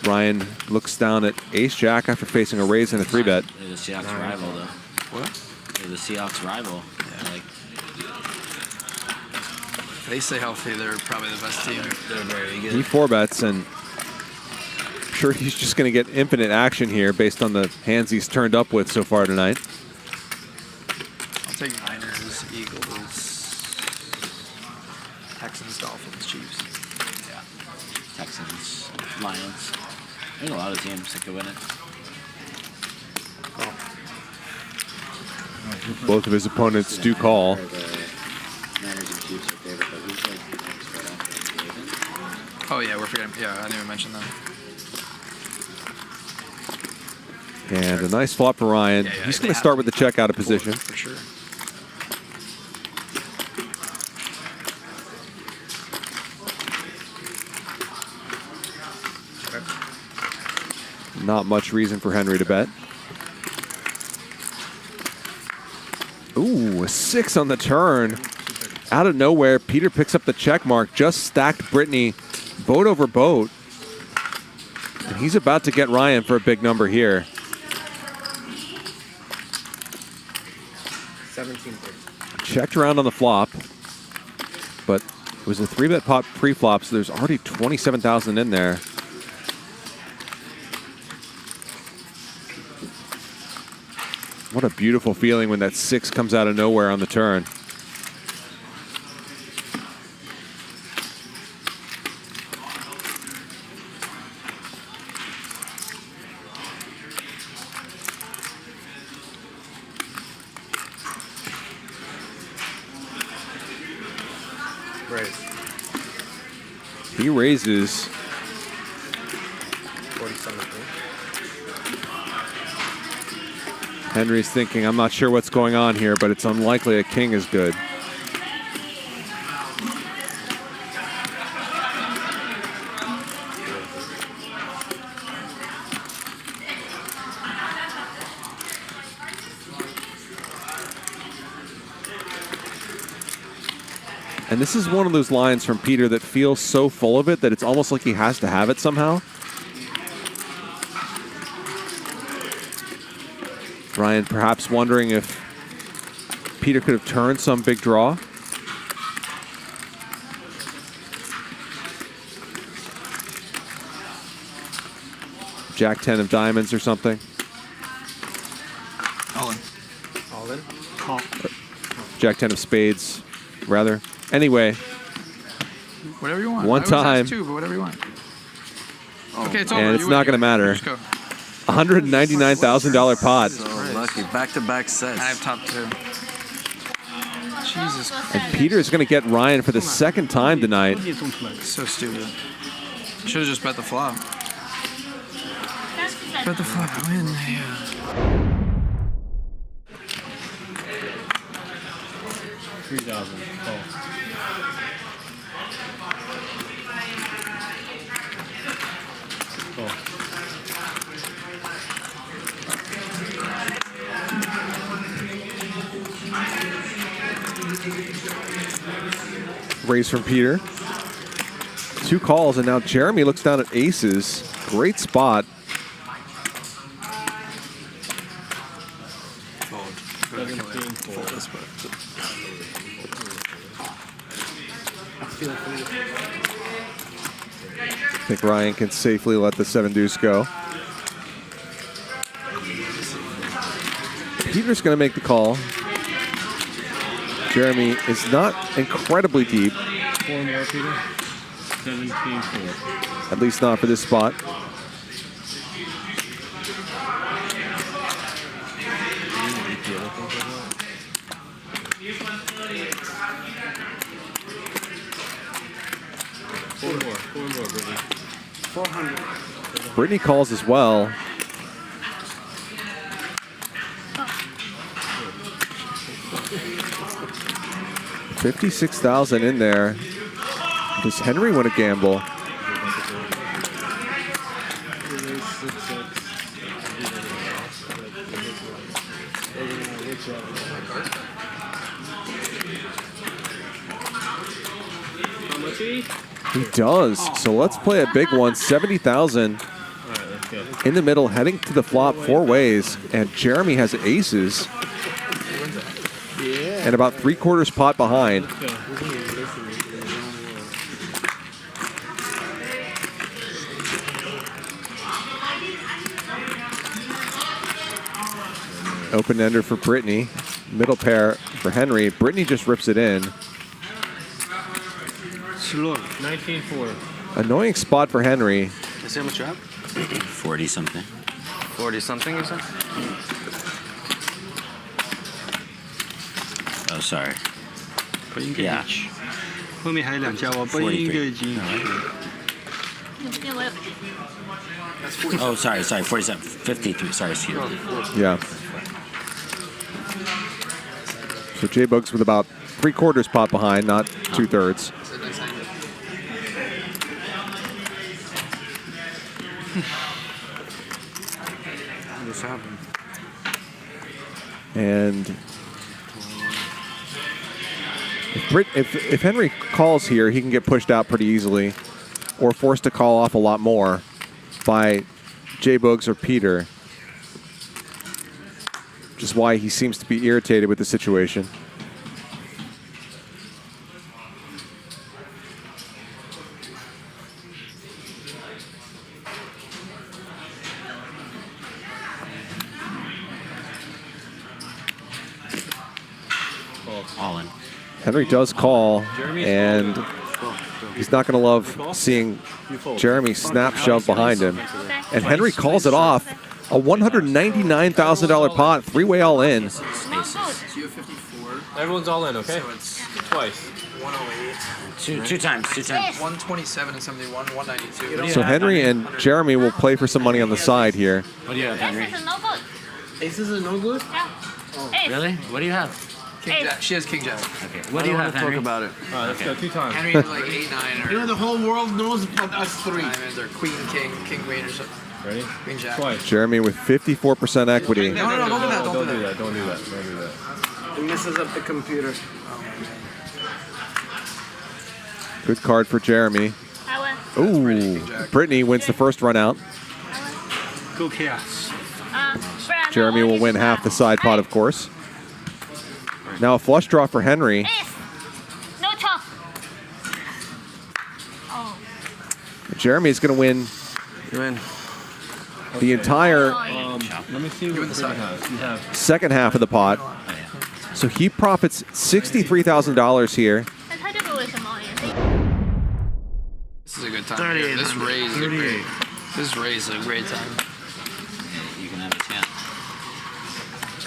Ryan looks down at ace-jack after facing a raise and a 3-bet. They're the Seahawks rival, though. What? They're the Seahawks rival. Yeah. Like, if they stay healthy, they're probably the best team. they're very good. He 4-bets, and I'm sure he's just going to get infinite action here based on the hands he's turned up with so far tonight. I'll take Niners, Eagles, Texans, Dolphins, Chiefs. Yeah. Texans, Lions. There's a lot of teams that could win it. Both of his opponents do call. Niners and Chiefs are favorite, but who's like next right after? Oh, yeah, we're forgetting. Yeah, I didn't even mention that. And a nice flop for Ryan. Yeah, He's going to start with the check out of position. For sure. Not much reason for Henry to bet. Ooh, a 6 on the turn. Out of nowhere, Peter picks up the check mark. Just stacked Brittany boat over boat. And he's about to get Ryan for a big number here. 17-30. Checked around on the flop, but it was a 3-bet pot pre-flop, so there's already 27,000 in there. What a beautiful feeling when that 6 comes out of nowhere on the turn. Raise. He raises. 47. Henry's thinking, I'm not sure what's going on here, but it's unlikely a king is good. And this is one of those lines from Peter that feels so full of it that it's almost like he has to have it somehow. Ryan perhaps wondering if Peter could have turned some big draw. Jack 10 of diamonds or something. All in. All in? Call. Jack 10 of spades, rather. Anyway. Whatever you want. One time. I was asked 2, but whatever you want. Okay, it's over. And it's not going to matter. Just go. $199,000 pot. So lucky. Back-to-back sets. I have top 2. Jesus Christ. And Peter's going to get Ryan for the second time tonight. So stupid. Should have just bet the flop. Bet the flop. Win. Yeah. 3,000. Call. Call. Raise from Peter. 2 calls, and now Jeremy looks down at aces. Great spot. I think Ryan can safely let the 7 deuce go. Peter's going to make the call. Jeremy is not incredibly deep. 4 more, Peter. 17-4. At least not for this spot. Four more, Brittany. 400. Brittany calls as well. $56,000 in there. Does Henry want to gamble? He does. So let's play a big one. 70,000. in the middle, heading to the flop 4 ways, and Jeremy has aces. And about 3/4 pot behind. Open ender for Brittany. Middle pair for Henry. Brittany just rips it in. 19-4. Annoying spot for Henry. Can I see how much you have? 40 something. 40 something, you said? Oh, sorry. 不应该 Yeah. 后面还有2家，我不应该已经。 Oh, sorry, 47, 53. Sorry, excuse me. Yeah. So J-Bugs with about 3/4 pot behind, not 2/3. What's happening? And if Henry calls here, he can get pushed out pretty easily or forced to call off a lot more by J-Bugs or Peter. Which is why he seems to be irritated with the situation. All in. Henry does call, and he's not going to love seeing Jeremy snap shove behind him. And Henry calls it off. A $199,000 pot, 3-way all in. Everyone's all in, okay? So it's Twice. 108, Two times. 127 and 71, 192. So Henry and Jeremy will play for some money on the side here. What do you have, Henry? Aces is no good? Really? What do you have? King Jack. She has King Jack. Okay. What do you have, Talk Henry? about it. All right, let's go 2 times. Henry like 8, 9, or You know, the whole world knows about us 3. diamonds, or Queen, King, King, Queen, or something. Ready? Queen Jack. Twice. Jeremy with 54% equity. No, don't do that. Don't do that. Don't do that. Don't do that. It messes up the computer. Good card for Jeremy. Ooh, Brittany wins the first run out. Go chaos. Jeremy will win half the side pot, of course. Now a flush draw for Henry. No top. Jeremy's going to win You in? the entire Let me see what Brittany has. You have second half of the pot. So he profits $63,000 here. This is a good time. This raise is a great. This raise is a great time. You can have a chance.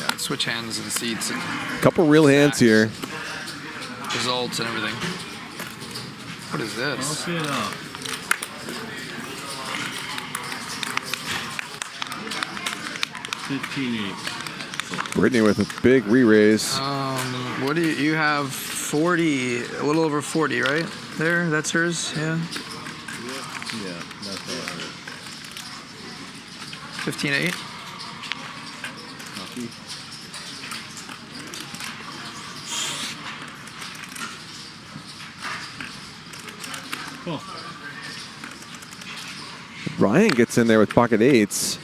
Yeah, switch hands and seats and Couple real hands here. results and everything. What is this? see it up. Brittany with a big re-raise. What do you have? 40, a little over 40, right? There, that's hers. Yeah. Yeah, that's all right. 15-8. Cool. Ryan gets in there with pocket eights.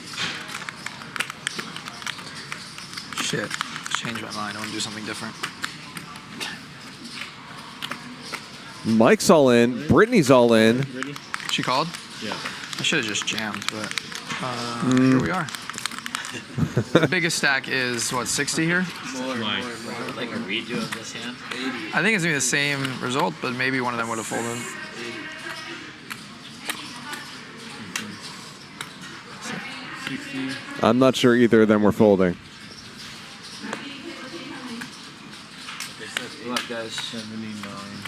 Shit. Change my mind. I want to do something different. Mike's all in. Brittany's all in. She called? Yeah. I should have just jammed, but here we are. The biggest stack is, what, 60 here? Like a redo of this hand? I think it's going to be the same result, but maybe one of them would have folded. I'm not sure either of them were folding. Good luck, guys. 79.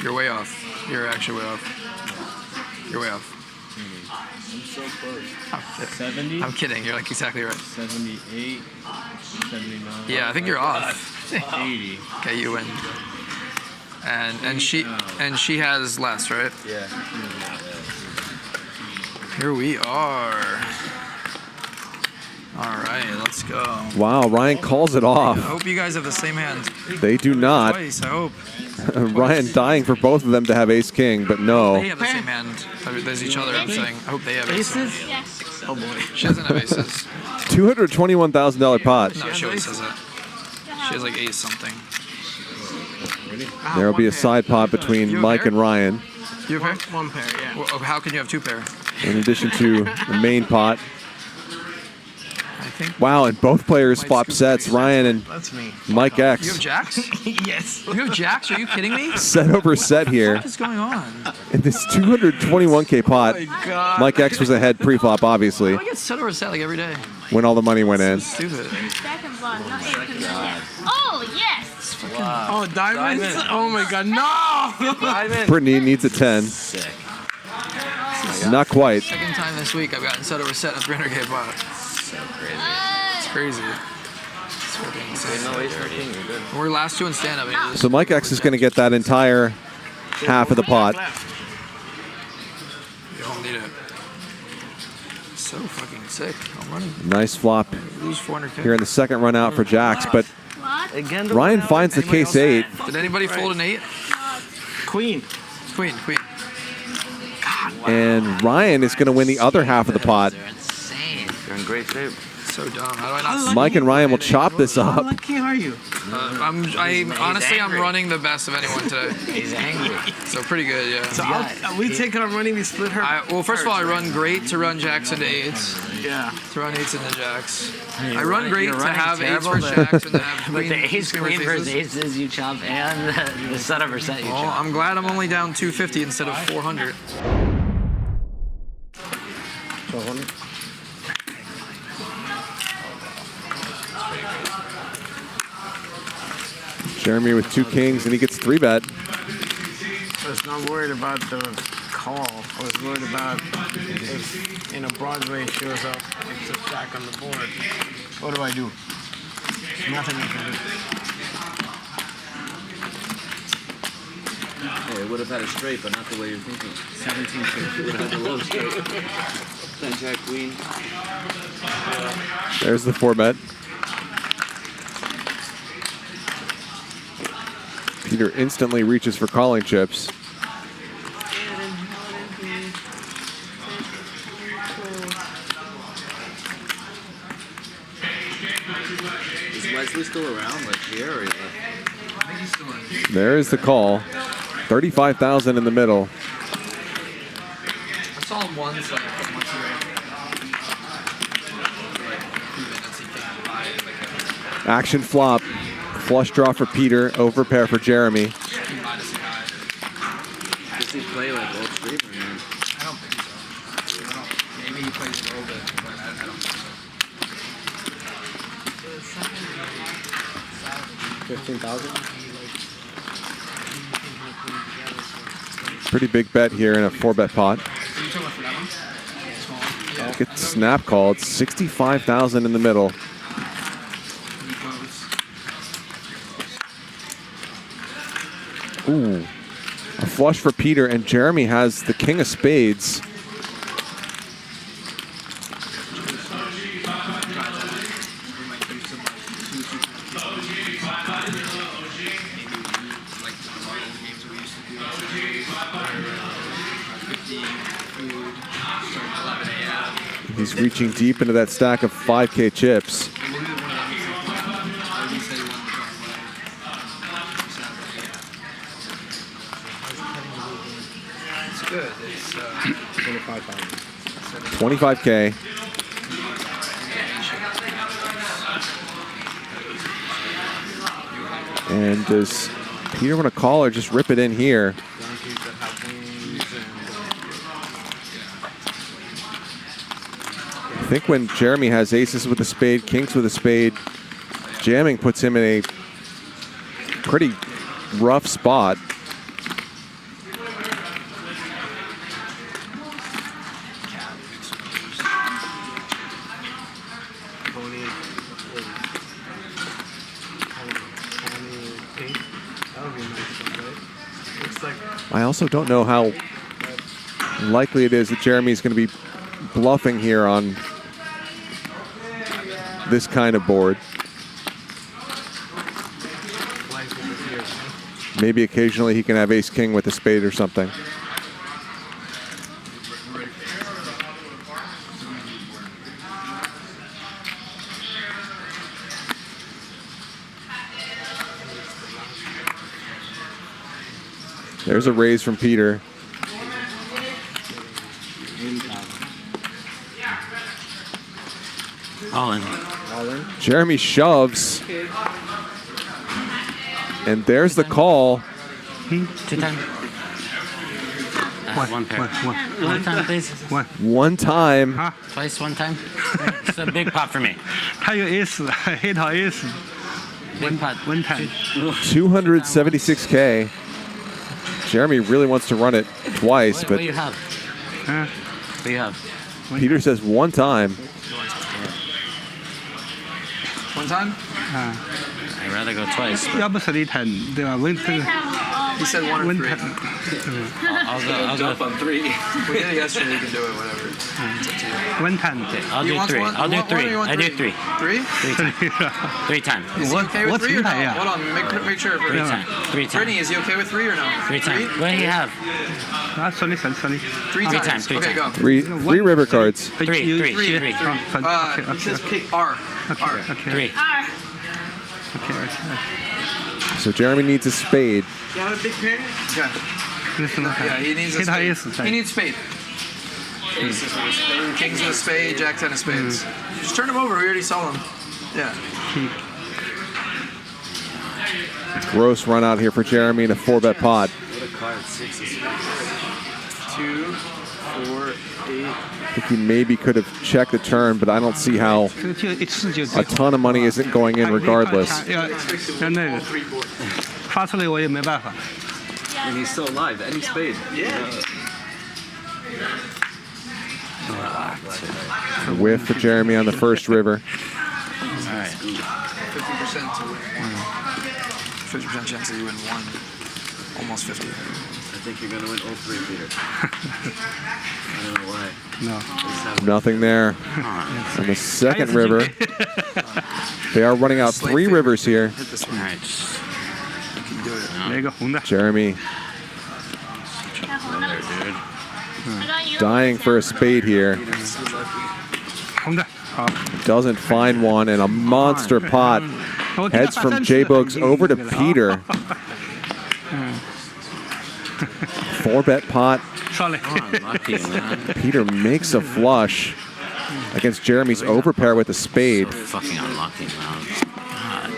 You're way off. You're actually way off. You're way off. I'm so close. Oh, 70, I'm kidding. You're like exactly right. 78, 79. Yeah, I think you're off. 80. Okay, you win. And she has less, right? Yeah. Here we are. All right, let's go. Wow, Ryan calls it I off. hope you guys have the same hand. They do not. Twice, I hope. Ryan dying for both of them to have ace king, but They no. have the same hand as each other. I'm saying. I hope they have ace. Yes. Oh boy. She doesn't have aces. $221,000 pot. No, she always says that. She has like ace something. There will be a side pot between You Mike pair? and Ryan, You have a pair? One pair, yeah. Well, how can you have two pair? in addition to the main pot. I think. Wow, and both players flop sets. Ryan and That's me. Mike You have X jacks? Yes. You have jacks? Are you kidding me? set over set here What is going on? in this 221K pot. God. Mike X was ahead pre-flop, obviously, I get set over set like every day. when all the money went in. Stupid. Second one, not eight. Oh, yes. Oh, diamonds? Oh my god, no! Brittany needs a 10. Sick. Not quite. Second time this week I've gotten set over set in a 300K pot. So crazy. It's crazy. It's fucking insane. No ace, no king, you're good. We're last two in stand-up. Aces. So Mike X is going to get that entire half of the pot. You don't need it. So fucking sick. I'm running. Nice flop Lose 400K. here in the second run out for Jacks, but What? Again, Ryan finds the case 8. Did anybody fold an 8? Queen. Queen. And Ryan is going to win the other half of the pot. They're insane. You're in great shape. So dumb. How do I not? Mike and Ryan will chop this How up. lucky are you? I'm honestly I'm running the best of anyone today. He's angry. So pretty good, yeah. So we take it on running, we split her. Well, first of all, I run great to run jacks into 8s. Yeah. To run 8s into jacks. I run great you're to running have 8s terrible, for but- jacks and to have But queen. the ace queen queen versus versus aces you chop and the set over set you Well, chop. I'm glad I'm only down 250 instead of 400. Jeremy with 2 kings, and he gets 3-bet. I was not worried about the call. I was worried about if, Broadway shows up, it's a stack on the board. What do I do? Nothing I can do. Hey, it would have had a straight, but not the way you're thinking. 17 straight. It would have had the low straight. 10 jack queen. There's the 4-bet. Peter instantly reaches for calling chips. Is Wesley still around, like here, or There is the call. 35,000 in the middle. I saw him once, like, once he ran. Like, 2 minutes, he came by. Action flop. Flush draw for Peter. Overpair for Jeremy. Minus a guy. does he play like old street or no? I don't think so. Maybe he plays a little bit, but I don't think so. 15,000? Pretty big bet here in a 4-bet pot. Are you talking about for that one? Small. Get snap called. 65,000 in the middle. Ooh. A flush for Peter, and Jeremy has the king of spades. He's reaching deep into that stack of 5K chips. It's good. It's 25K. And does Peter want to call or just rip it in here? I think when Jeremy has aces with a spade, kings with a spade, jamming puts him in a pretty rough spot. I also don't know how likely it is that Jeremy's going to be bluffing here on this kind of board. Maybe occasionally he can have ace-king with a spade or something. There's a raise from Peter. All in. Jeremy shoves. And there's the call. 2 times. One pair. One time, please. One time. Twice, 1 time. It's a big pot for me. 他有 S， 黑桃 S， Big pot. 1 time。 276K. Jeremy really wants to run it twice, What but do you have? What do you have? Peter says one time. One time? I'd rather go twice. But 要不 3 time 对吧？ 1 time。 He said 1 or 1 3. time。 I'll go. on 3. We did it yesterday. You can do it. Whatever. It's up to you. 1 time。 I'll You do want 3. one? I'll You do want one or 3. you want I do 3? 3. 3? 3 times. Is he okay with 3 or no? 我3 Hold on. Make sure. 3 times. 3 times. Brittany, is he okay with 3 or no? 3 times. What do you have? 啊 sorry。 3 Three times. times, 3 Okay, times. go. Three river cards. 3. Three. Three. He says pick R. R. 3. R. So Jeremy needs a spade. You have a big pair? Yeah. Yeah, he needs a 黑桃 spade. S He needs spade. Kings of a spade, Jack 10 of spades. Just turn them over. We already saw them. Yeah. Gross run out here for Jeremy in a 4-bet pot. What a card. 6 is 2, 4, 8. I think he maybe could have checked the turn, but I don't see how 这个就一次就 a ton of money isn't going in regardless. 要那个发出来我也没办法。 And he's still alive. Any spade. Whiff for Jeremy on the first river. All right. 50% to win. 50% chance that you win 1. Almost 50. I think you're going to win all 3, Peter. I don't know why. No. Nothing there. On the second river, they are running out 3 rivers here. Hit this All one. right. You can do it. 来一个红的。 Jeremy I got you. dying for a spade here. 红的。好。 Doesn't find one, and a monster pot heads from J-Books over to Peter. 4-bet pot. Sorry. Unlucky, man. Peter makes a flush against Jeremy's overpair with a spade. Fucking unlucky, man. God.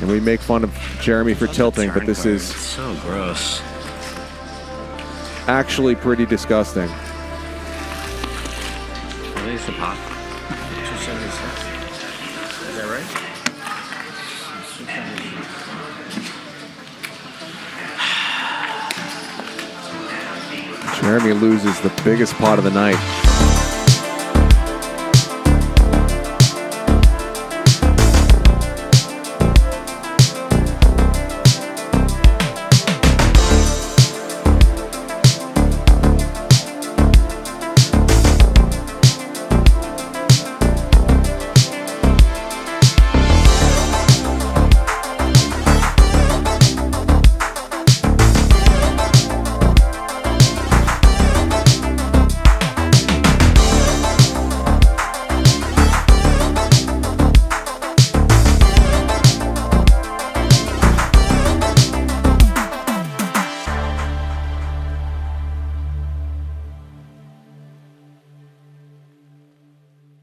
And we make fun of Jeremy for tilting, but this is So gross. actually pretty disgusting. At least the pot. 276. Is that right? Jeremy loses the biggest pot of the night.